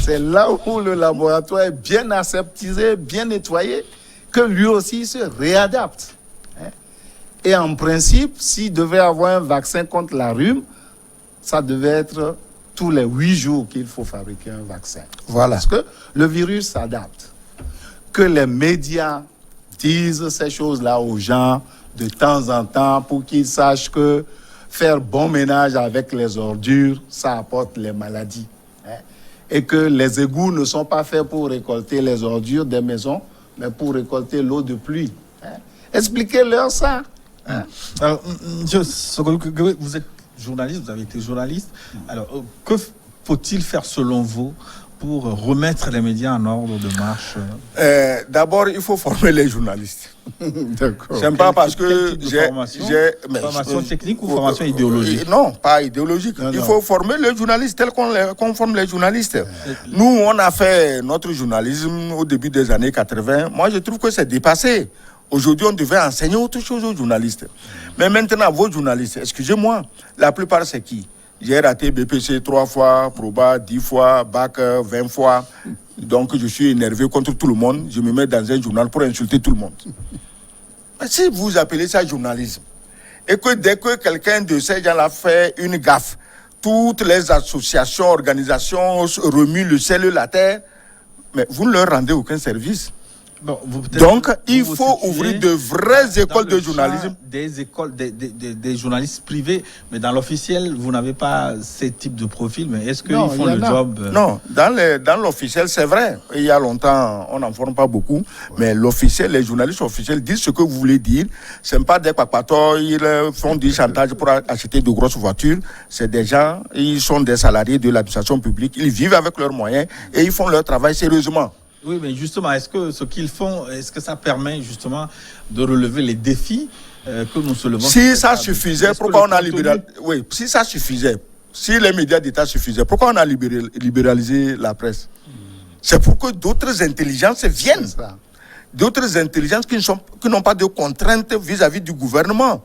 C'est là où le laboratoire est bien aseptisé, bien nettoyé, que lui aussi se réadapte. Hein? Et en principe, s'il devait avoir un vaccin contre la rhume, ça devait être tous les 8 jours qu'il faut fabriquer un vaccin. Voilà. Parce que le virus s'adapte. Que les médias disent ces choses-là aux gens de temps en temps pour qu'ils sachent que faire bon ménage avec les ordures, ça apporte les maladies. Hein? Et que les égouts ne sont pas faits pour récolter les ordures des maisons, mais pour récolter l'eau de pluie. Hein? Expliquez-leur ça. Hein? Alors, monsieur Sogolou, vous êtes journaliste, vous avez été journaliste. Alors, que faut-il faire selon vous pour remettre les médias en ordre de marche? D'abord, il faut former les journalistes. D'accord. C'est pas parce que formation technique ou formation idéologique? Non, pas idéologique. Non, il non. faut former les journalistes tel qu'on forme les journalistes. Nous, on a fait notre journalisme au début des années 80. Moi, je trouve que c'est dépassé. Aujourd'hui, on devait enseigner autre chose aux journalistes. Mais maintenant, vos journalistes, excusez-moi, la plupart, c'est qui? J'ai raté BPC 3 fois, Proba 10 fois, Bac 20 fois. Donc, je suis énervé contre tout le monde. Je me mets dans un journal pour insulter tout le monde. Mais si vous appelez ça journalisme, et que dès que quelqu'un de ces gens-là fait une gaffe, toutes les associations, organisations remuent le ciel et la terre, mais vous ne leur rendez aucun service. Bon, donc, il faut ouvrir de vraies écoles de journalisme. Des écoles, des journalistes privés, mais dans l'officiel, vous n'avez pas ce type de profil, mais est-ce qu'ils font le job? Non, dans l'officiel, c'est vrai. Il y a longtemps, on n'en forme pas beaucoup, mais l'officiel, les journalistes officiels disent ce que vous voulez dire. Ce n'est pas des papators, ils font du chantage pour acheter de grosses voitures. C'est des gens, ils sont des salariés de l'administration publique, ils vivent avec leurs moyens et ils font leur travail sérieusement. Oui, mais justement, est-ce que ce qu'ils font, est-ce que ça permet justement de relever les défis que nous soulevons? Si ça suffisait, pourquoi on a libéralisé? Oui, si ça suffisait, si les médias d'État suffisaient, pourquoi on a libéralisé la presse? C'est pour que d'autres intelligences viennent. D'autres intelligences qui n'ont pas de contraintes vis-à-vis du gouvernement.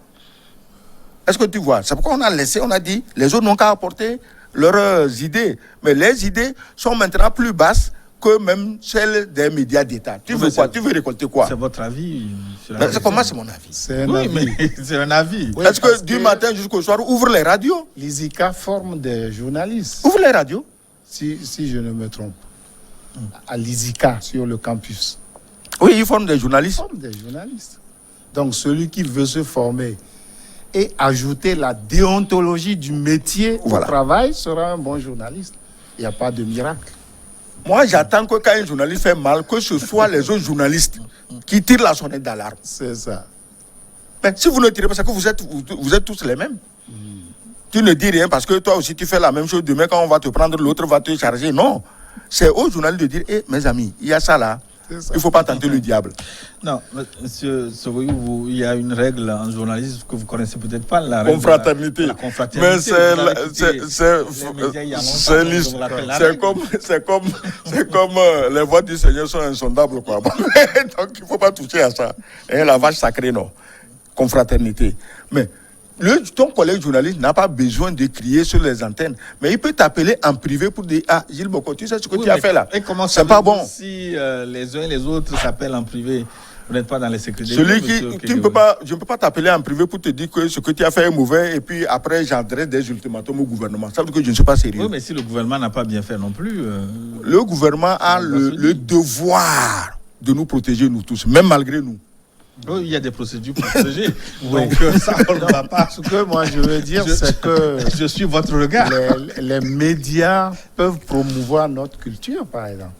Est-ce que tu vois? C'est pourquoi on a laissé, on a dit, les autres n'ont qu'à apporter leurs idées. Mais les idées sont maintenant plus basses que même celle des médias d'État. Tu veux quoi? Tu veux récolter quoi? C'est votre avis? Comment c'est mon avis? C'est un avis. C'est un avis. Oui, est-ce que du matin jusqu'au soir, ouvre les radios? L'ISICA forme des journalistes. Ouvre les radios. Si je ne me trompe. À l'ISICA, sur le campus. Oui, ils forment des journalistes. Ils forment des journalistes. Donc, celui qui veut se former et ajouter la déontologie du métier au travail sera un bon journaliste. Il n'y a pas de miracle. Moi, j'attends que quand un journaliste fait mal, que ce soit les autres journalistes qui tirent la sonnette d'alarme. C'est ça. Mais si vous ne tirez pas, c'est que vous êtes tous les mêmes. Tu ne dis rien parce que toi aussi tu fais la même chose. Demain, quand on va te prendre, l'autre va te charger. Non. C'est aux journalistes de dire, mes amis, il y a ça là. Il ne faut pas tenter le diable. Non, monsieur Sogoyou, il y a une règle en journalisme que vous ne connaissez peut-être pas, la règle confraternité. La confraternité. C'est comme les voix du Seigneur sont insondables, quoi. Donc il ne faut pas toucher à ça. Et la vache sacrée, non. Confraternité. Mais ton collègue journaliste n'a pas besoin de crier sur les antennes, mais il peut t'appeler en privé pour dire, Gilles Boko, tu sais ce que tu as fait là? C'est pas bon. Si les uns et les autres s'appellent en privé, vous n'êtes pas dans les secrets des je ne peux pas t'appeler en privé pour te dire que ce que tu as fait est mauvais et puis après j'adresse des ultimatums au gouvernement. Ça veut dire que je ne suis pas sérieux. Oui, mais si le gouvernement n'a pas bien fait non plus... Le gouvernement a le devoir de nous protéger, nous tous, même malgré nous. Oui, il y a des procédures pour protéger. Donc, ça, on ne va pas. Ce que moi je veux dire, c'est que je suis votre regard. Les médias peuvent promouvoir notre culture, par exemple.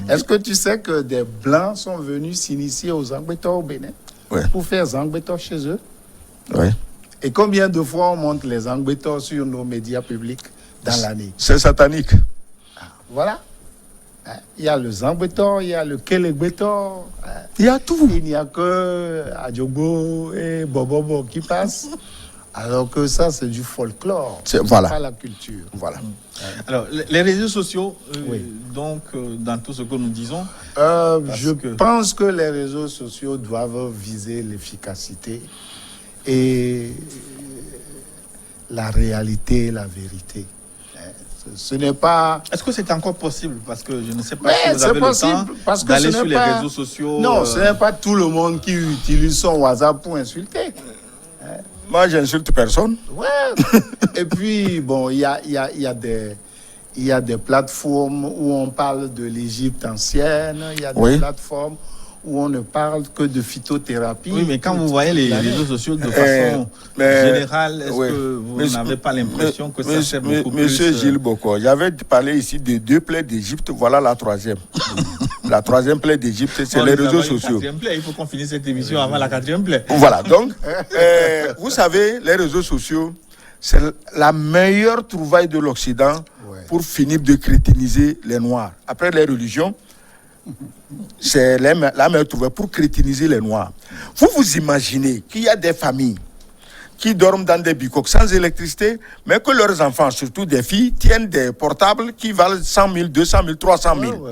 Est-ce que tu sais que des Blancs sont venus s'initier aux Zangbetor au Bénin pour faire Zangbetor chez eux? Oui. Et combien de fois on montre les Zangbetor sur nos médias publics dans l'année? C'est satanique. Voilà. Il y a le Zambétor, il y a le Kelebétor. Il y a tout. Il n'y a que Adjobo et Bobobo qui passent. Alors que ça, c'est du folklore. Voilà. Pas la culture. Voilà. Alors, les réseaux sociaux, Oui. donc, dans tout ce que nous disons, Je pense que les réseaux sociaux doivent viser l'efficacité et la réalité, la vérité. Ce n'est pas... est-ce que c'est encore possible? Parce que je ne sais pas Mais si vous c'est avez possible, le temps parce que d'aller ce sur n'est les pas... réseaux sociaux. Non, ce n'est pas tout le monde qui utilise son WhatsApp pour insulter. Moi, j'insulte personne. Ouais. Et puis, bon, il y a des plateformes où on parle de l'Égypte ancienne, il y a des Oui. plateformes où on ne parle que de phytothérapie. Oui, mais quand vous voyez les réseaux sociaux de façon générale, est-ce que vous n'avez pas l'impression que ça sert beaucoup plus Monsieur Gilles Bocco, j'avais parlé ici de 2 plaies d'Égypte, voilà la 3e. La 3e plaie d'Égypte, c'est les réseaux sociaux. Il faut qu'on finisse cette émission avant la 4e plaie. Voilà, donc, vous savez, les réseaux sociaux, c'est la meilleure trouvaille de l'Occident pour finir de crétiniser les Noirs. Après les religions, c'est la meilleure trouvaille pour crétiniser les Noirs. Vous imaginez qu'il y a des familles qui dorment dans des bicoques sans électricité, mais que leurs enfants, surtout des filles, tiennent des portables qui valent 100 000, 200 000, 300 000.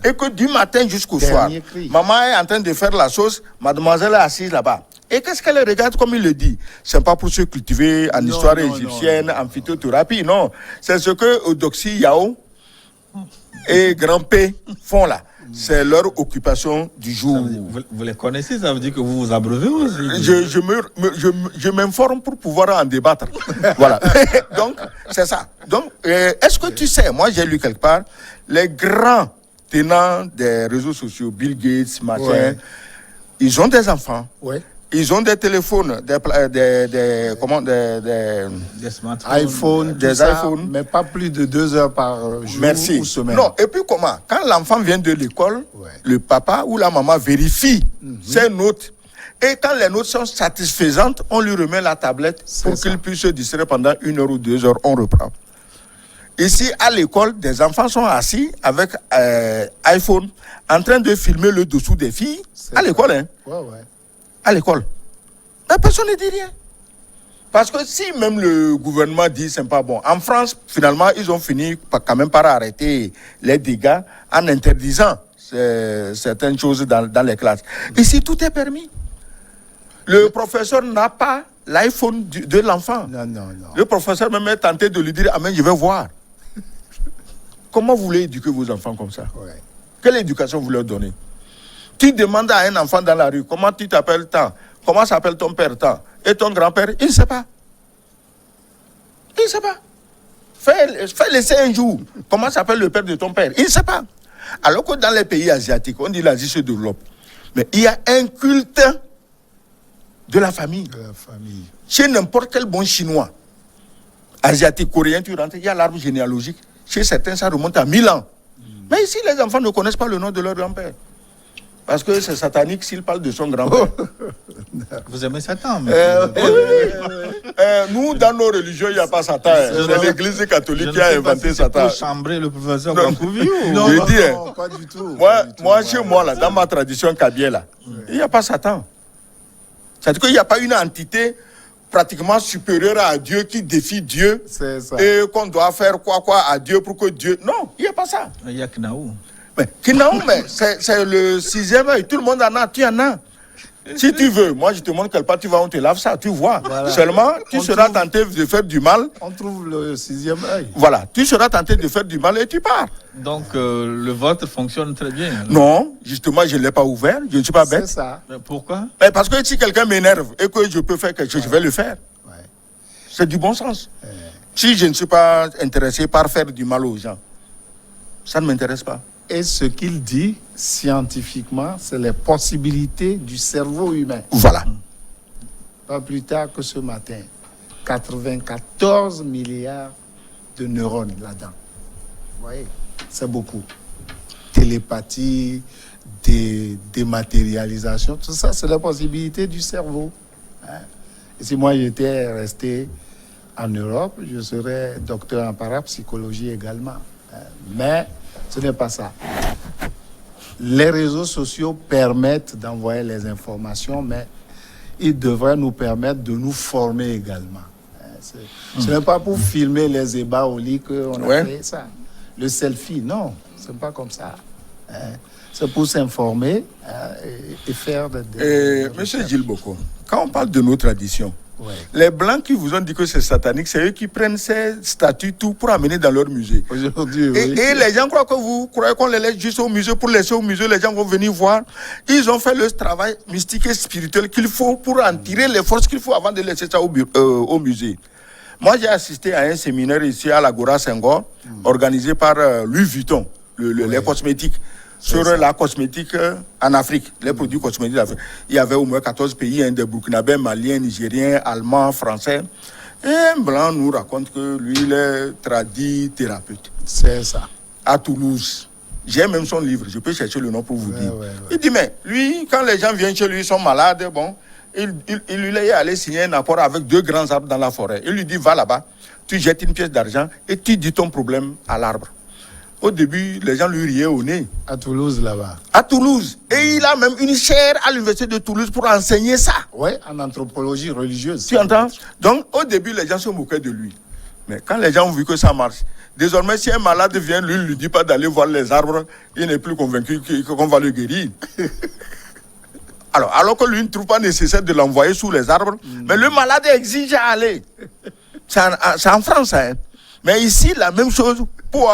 Et que du matin jusqu'au soir, maman est en train de faire la sauce, mademoiselle est assise là-bas. Et qu'est-ce qu'elle regarde comme il le dit? C'est pas pour se cultiver en histoire égyptienne, en phytothérapie, non. C'est ce que Odoxy Yao et Grand P font là. C'est leur occupation du jour. Vous les connaissez, ça veut dire que vous vous abreuvez aussi. Je m'informe pour pouvoir en débattre. Voilà. Donc, c'est ça. Donc, est-ce que tu sais, moi j'ai lu quelque part, les grands tenants des réseaux sociaux, Bill Gates, machin, ils ont des enfants. Ouais. Ils ont des téléphones, des iPhone, des iPhones, mais pas plus de 2 heures par jour ou semaine. Non, et puis comment? Quand l'enfant vient de l'école, le papa ou la maman vérifie ses notes. Et quand les notes sont satisfaisantes, on lui remet la tablette pour qu'il puisse se distraire pendant 1 heure ou 2 heures. On reprend. Ici, à l'école, des enfants sont assis avec iPhone en train de filmer le dessous des filles. À l'école, hein? À l'école. Mais personne ne dit rien. Parce que si même le gouvernement dit c'est pas bon, en France, finalement, ils ont fini quand même par arrêter les dégâts en interdisant certaines choses dans les classes. Ici, tout est permis. Le professeur n'a pas l'iPhone de l'enfant. Non. Le professeur même est tenté de lui dire « Ah, mais je vais voir ». Comment vous voulez éduquer vos enfants comme ça? Quelle éducation vous leur donnez? Tu demandes à un enfant dans la rue, comment tu t'appelles tant? Comment s'appelle ton père tant? Et ton grand-père? Il ne sait pas. Il ne sait pas. Fais l'essai un jour. Comment s'appelle le père de ton père? Il ne sait pas. Alors que dans les pays asiatiques, on dit l'Asie se développe. Mais il y a un culte de la famille. Chez n'importe quel bon chinois, asiatique, coréen, tu rentres, il y a l'arbre généalogique. Chez certains, ça remonte à 1000 ans. Mais ici, les enfants ne connaissent pas le nom de leur grand-père. Parce que c'est satanique s'il parle de son grand-père. Vous aimez Satan, nous, dans nos religions, il n'y a pas Satan. C'est l'Église catholique qui a inventé Satan. Pour chambrer le professeur Kankouvi. Non, pas du tout. Moi, chez moi, là, dans ma tradition kabylie, il n'y a pas Satan. C'est-à-dire qu'il n'y a pas une entité pratiquement supérieure à Dieu qui défie Dieu. C'est ça. Et qu'on doit faire quoi à Dieu pour que Dieu... Non, il n'y a pas ça. Il y a Knaou. Mais Kinaou, c'est le 6e œil. Tout le monde en a, tu en as. Si tu veux, moi je te montre quelque part, tu vas, on te lave ça, tu vois. Voilà. Seulement, tu seras tenté de faire du mal. On trouve le 6e œil. Voilà, tu seras tenté de faire du mal et tu pars. Donc le vôtre fonctionne très bien. Alors. Non, justement, je ne l'ai pas ouvert, je ne suis pas bête. C'est ça. Mais pourquoi? Parce que si quelqu'un m'énerve et que je peux faire quelque chose, je vais le faire. C'est du bon sens. Si je ne suis pas intéressé par faire du mal aux gens, ça ne m'intéresse pas. Et ce qu'il dit scientifiquement, c'est les possibilités du cerveau humain. Voilà. Pas plus tard que ce matin, 94 milliards de neurones là-dedans. Vous voyez, c'est beaucoup. Télépathie, dématérialisation, tout ça, c'est les possibilités du cerveau. Et si moi j'étais resté en Europe, je serais docteur en parapsychologie également. Mais Ce n'est pas ça. Les réseaux sociaux permettent d'envoyer les informations, mais ils devraient nous permettre de nous former également. Ce n'est pas pour filmer les ébats au lit qu'on a créé ça. Le selfie, non, ce n'est pas comme ça. C'est pour s'informer et faire des Monsieur Gilles Boko, quand on parle de nos traditions, les Blancs qui vous ont dit que c'est satanique, c'est eux qui prennent ces statues tout pour amener dans leur musée. Aujourd'hui, et les gens croient que vous croyez qu'on les laisse juste au musée pour laisser au musée, les gens vont venir voir. Ils ont fait le travail mystique et spirituel qu'il faut pour en tirer les forces qu'il faut avant de laisser ça au musée. Moi, j'ai assisté à un séminaire ici à l'Agora Senghor, organisé par Louis Vuitton, les cosmétiques. Sur la cosmétique en Afrique, les produits cosmétiques d'Afrique. Il y avait au moins 14 pays, des Burkinabés, Maliens, Nigériens, Allemands, Français. Et un Blanc nous raconte que lui, il est tradit thérapeute. C'est ça. À Toulouse. J'ai même son livre, je peux chercher le nom pour vous dire. Il dit, mais lui, quand les gens viennent chez lui, ils sont malades, bon, il lui est allé signer un accord avec 2 grands arbres dans la forêt. Il lui dit, va là-bas, tu jettes une pièce d'argent et tu dis ton problème à l'arbre. Au début, les gens lui riaient au nez. À Toulouse, là-bas. À Toulouse. Et il a même une chaire à l'université de Toulouse pour enseigner ça. Oui, en anthropologie religieuse. Tu entends? Donc, au début, les gens se moquaient de lui. Mais quand les gens ont vu que ça marche, désormais, si un malade vient, lui ne lui dit pas d'aller voir les arbres, il n'est plus convaincu qu'on va le guérir. Alors que lui ne trouve pas nécessaire de l'envoyer sous les arbres, mais le malade exige à aller. C'est en France, hein. Mais ici, la même chose pour...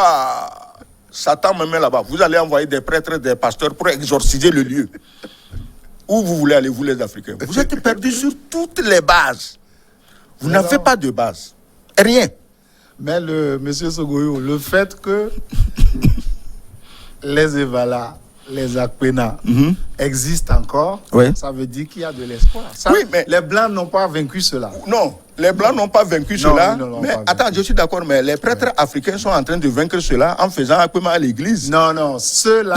Satan me met là-bas. Vous allez envoyer des prêtres, des pasteurs pour exorciser le lieu. Où vous voulez aller, vous les Africains? Vous êtes perdus sur toutes les bases. Vous n'avez pas de base. Rien. Mais monsieur Sogoyo, le fait que les Evala, les Akpena existent encore, ça veut dire qu'il y a de l'espoir. Oui, mais les Blancs n'ont pas vaincu cela. Non, les Blancs n'ont pas vaincu cela. Mais attends, je suis d'accord, mais les prêtres africains sont en train de vaincre cela en faisant Akpema à l'église. Non, cela,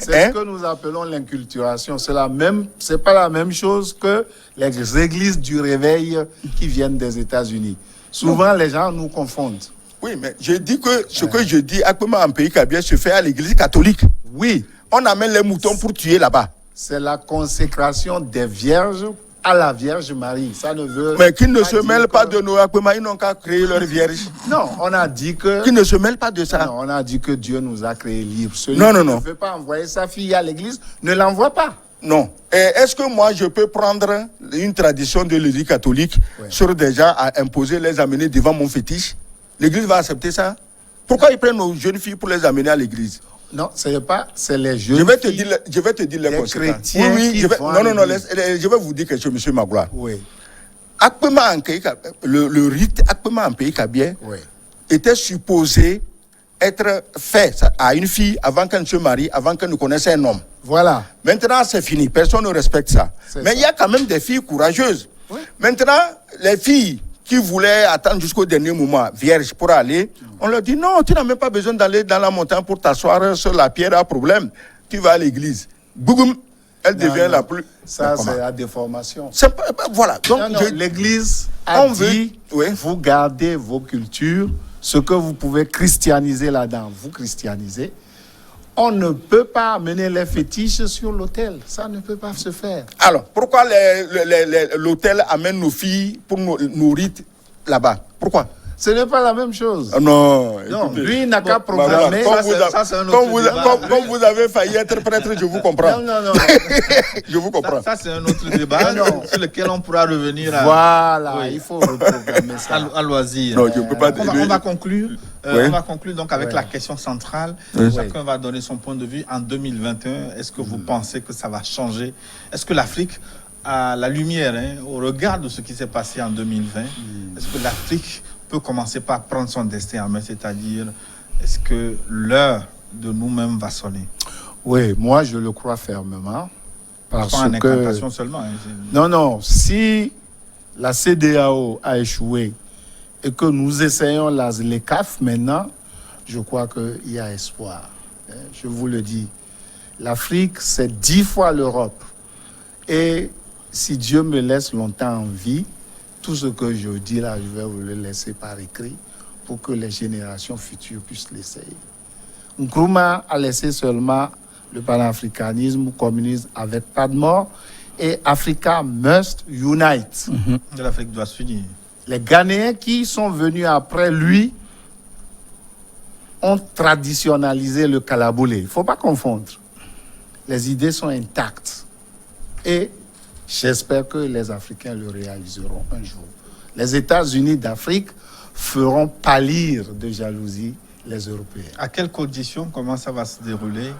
c'est ce que nous appelons l'inculturation. C'est pas la même chose que les églises du réveil qui viennent des États-Unis. Souvent, les gens nous confondent. Oui, mais je dis que ce que je dis, Akpema en pays kabyle se fait à l'église catholique. Oui. On amène les moutons pour tuer là-bas. C'est la consécration des vierges à la Vierge Marie. Ça ne veut mais qui ne se mêlent pas de nos Akpema, ils n'ont qu'à créer leur vierge. Non, on a dit que... Qui ne se mêlent pas de ça. Non, on a dit que Dieu nous a créés libres. Celui qui ne veut pas envoyer sa fille à l'église, ne l'envoie pas. Non. Et est-ce que moi, je peux prendre une tradition de l'église catholique sur des gens à imposer, les amener devant mon fétiche? L'église va accepter ça? Pourquoi ils prennent nos jeunes filles pour les amener à l'église? Non, c'est les jeunes filles. Je vais te dire les conséquences. Oui, je vais vous dire quelque chose, monsieur Magloire. Oui. Le rite Akpema en pays kabyle était supposé être fait à une fille avant qu'elle ne se marie, avant qu'elle ne connaisse un homme. Voilà. Maintenant, c'est fini. Personne ne respecte ça. Mais il y a quand même des filles courageuses. Oui. Maintenant, les filles qui voulaient attendre jusqu'au dernier moment, vierges, pour aller, on leur dit non, tu n'as même pas besoin d'aller dans la montagne pour t'asseoir sur la pierre à problème. Tu vas à l'église. Boum, elle devient la plus... Ça, c'est la déformation. Voilà. Donc, l'église a dit, vous gardez vos cultures, ce que vous pouvez christianiser là-dedans, vous christianisez. On ne peut pas amener les fétiches sur l'autel. Ça ne peut pas se faire. Alors, pourquoi l'autel amène nos filles pour nos rites là-bas? Pourquoi? Ce n'est pas la même chose. Non, lui, il n'a qu'à programmer. Comme vous avez failli être prêtre, je vous comprends. Non. Je vous comprends. Ça c'est un autre débat sur lequel on pourra revenir. Voilà, il faut reprogrammer ça. À loisir. Non, je peux pas on va conclure. On va conclure donc avec la question centrale. Chacun va donner son point de vue. En 2021, est-ce que vous pensez que ça va changer? Est-ce que l'Afrique, à la lumière, au regard de ce qui s'est passé en 2020, est-ce que l'Afrique peut commencer par prendre son destin en main, c'est-à-dire, est-ce que l'heure de nous-mêmes va sonner? Oui, moi je le crois fermement. Parce pas en incantation seulement. Non, si la CEDEAO a échoué et que nous essayons les CAF maintenant, je crois qu'il y a espoir. Je vous le dis, l'Afrique, c'est 10 fois l'Europe. Et si Dieu me laisse longtemps en vie, tout ce que je dis là, je vais vous le laisser par écrit pour que les générations futures puissent l'essayer. Nkrumah a laissé seulement le panafricanisme, le communisme avec pas de mort. Et Africa must unite. L'Afrique doit s'unir. Les Ghanéens qui sont venus après lui ont traditionnalisé le Kalaboulé. Il ne faut pas confondre. Les idées sont intactes. Et j'espère que les Africains le réaliseront un jour. Les États-Unis d'Afrique feront pâlir de jalousie les Européens. À quelles conditions, comment ça va se dérouler?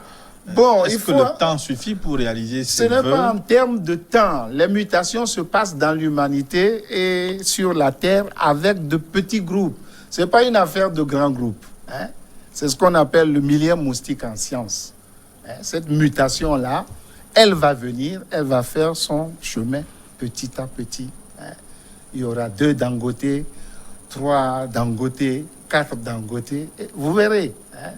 Bon, Est-ce que le temps suffit pour réaliser Ce ces n'est vœux? pas en termes de temps. Les mutations se passent dans l'humanité et sur la Terre avec de petits groupes. Ce n'est pas une affaire de grands groupes. Hein? C'est ce qu'on appelle le millième moustique en science. Hein? Cette mutation-là, elle va venir, elle va faire son chemin petit à petit. Hein? Il y aura 2 Dangote, 3 Dangote, 4 Dangote. Et vous verrez, hein?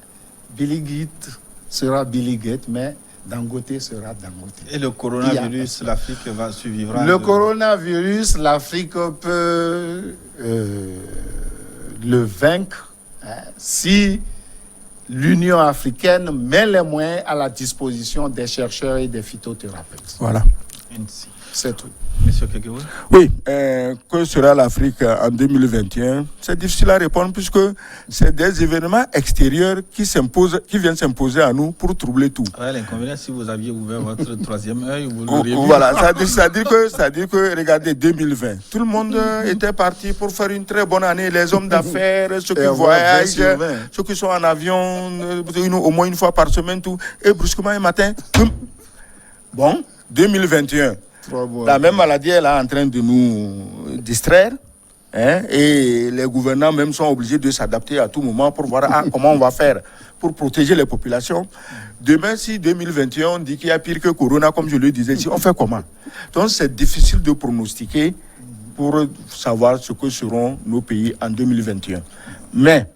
Billy Gates sera Billy Gates, mais Dangote sera Dangote. Et le coronavirus, l'Afrique suivra. Le coronavirus, l'Afrique peut le vaincre si l'Union africaine met les moyens à la disposition des chercheurs et des phytothérapeutes. Voilà. C'est tout. Monsieur Kekewe? Oui, que sera l'Afrique en 2021? C'est difficile à répondre puisque c'est des événements extérieurs qui viennent s'imposer à nous pour troubler tout. Ouais, l'inconvénient, si vous aviez ouvert votre troisième œil, vous l'auriez vu. Voilà, ça dit que, regardez, 2020, tout le monde était parti pour faire une très bonne année. Les hommes d'affaires, ceux qui voyagent, ceux qui sont en avion, au moins une fois par semaine, tout. Et brusquement, un matin, bon, 2021. La même maladie elle est en train de nous distraire, hein, et les gouvernants même sont obligés de s'adapter à tout moment pour voir comment on va faire pour protéger les populations. Demain, si 2021 on dit qu'il y a pire que Corona, comme je le disais, on fait comment? Donc c'est difficile de pronostiquer pour savoir ce que seront nos pays en 2021. Mais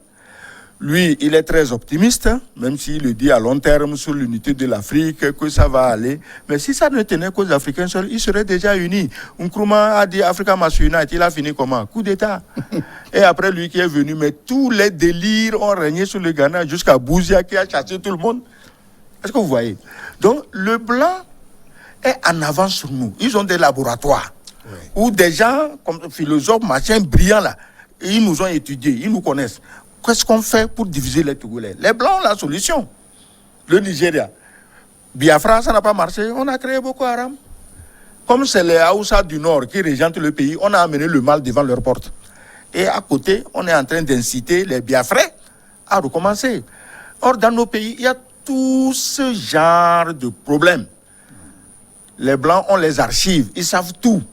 lui, il est très optimiste, même s'il le dit à long terme sur l'unité de l'Afrique, que ça va aller. Mais si ça ne tenait qu'aux Africains seuls, ils seraient déjà unis. Nkrumah a dit Africa must unite. Il a fini comment? Coup d'État. Et après lui qui est venu, mais tous les délires ont régné sur le Ghana jusqu'à Bouzia qui a chassé tout le monde. Est-ce que vous voyez? Donc le blanc est en avance sur nous. Ils ont des laboratoires où des gens comme philosophes, machins brillants là, ils nous ont étudiés, ils nous connaissent. Qu'est-ce qu'on fait pour diviser les Togolais? Les Blancs ont la solution. Le Nigeria. Biafra, ça n'a pas marché. On a créé Boko Haram. Comme c'est les Haoussa du Nord qui régentent le pays, on a amené le mal devant leurs portes. Et à côté, on est en train d'inciter les Biafrais à recommencer. Or, dans nos pays, il y a tout ce genre de problèmes. Les Blancs ont les archives. Ils savent tout.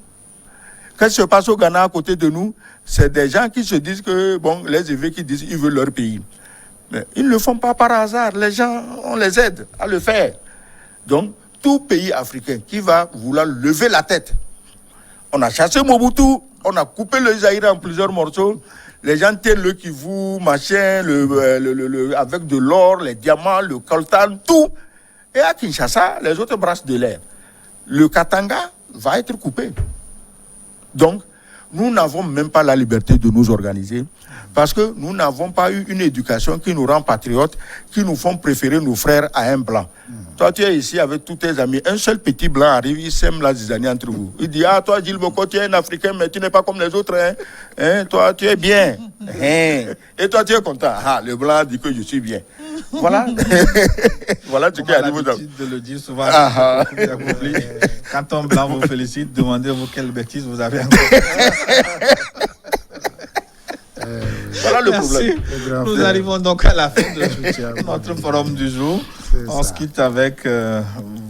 Qu'est-ce qui se passe au Ghana à côté de nous? C'est des gens qui se disent que, bon, les évêques qui disent qu'ils veulent leur pays. Mais ils ne le font pas par hasard. Les gens, on les aide à le faire. Donc, tout pays africain qui va vouloir lever la tête. On a chassé Mobutu, on a coupé le Zaïre en plusieurs morceaux. Les gens tiennent le Kivu, machin, avec de l'or, les diamants, le coltan, tout. Et à Kinshasa, les autres brassent de l'air. Le Katanga va être coupé. Donc, nous n'avons même pas la liberté de nous organiser parce que nous n'avons pas eu une éducation qui nous rend patriotes, qui nous font préférer nos frères à un blanc. Toi, tu es ici avec tous tes amis. Un seul petit blanc arrive, il sème la zizanie entre vous. Il dit, ah, toi, Gilles Boko, tu es un Africain, mais tu n'es pas comme les autres. Hein? Toi, tu es bien. Hein? Et toi, tu es content. Ah, le blanc dit que je suis bien. Voilà. Voilà ce qui arrive aux hommes. De le dire souvent. Quand un blanc vous félicite, demandez-vous quelle bêtise vous avez encore. Voilà le problème. Nous arrivons donc à la fin de notre forum du jour. On se quitte avec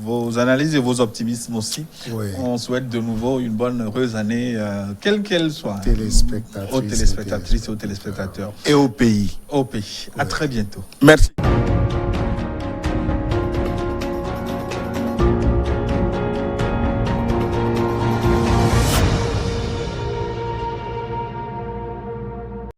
vos analyses et vos optimismes aussi. Oui. On souhaite de nouveau une bonne, heureuse année, quelle qu'elle soit. Téléspectatrices, aux téléspectatrices et aux téléspectateurs. Et au pays. Au pays. À très bientôt. Merci.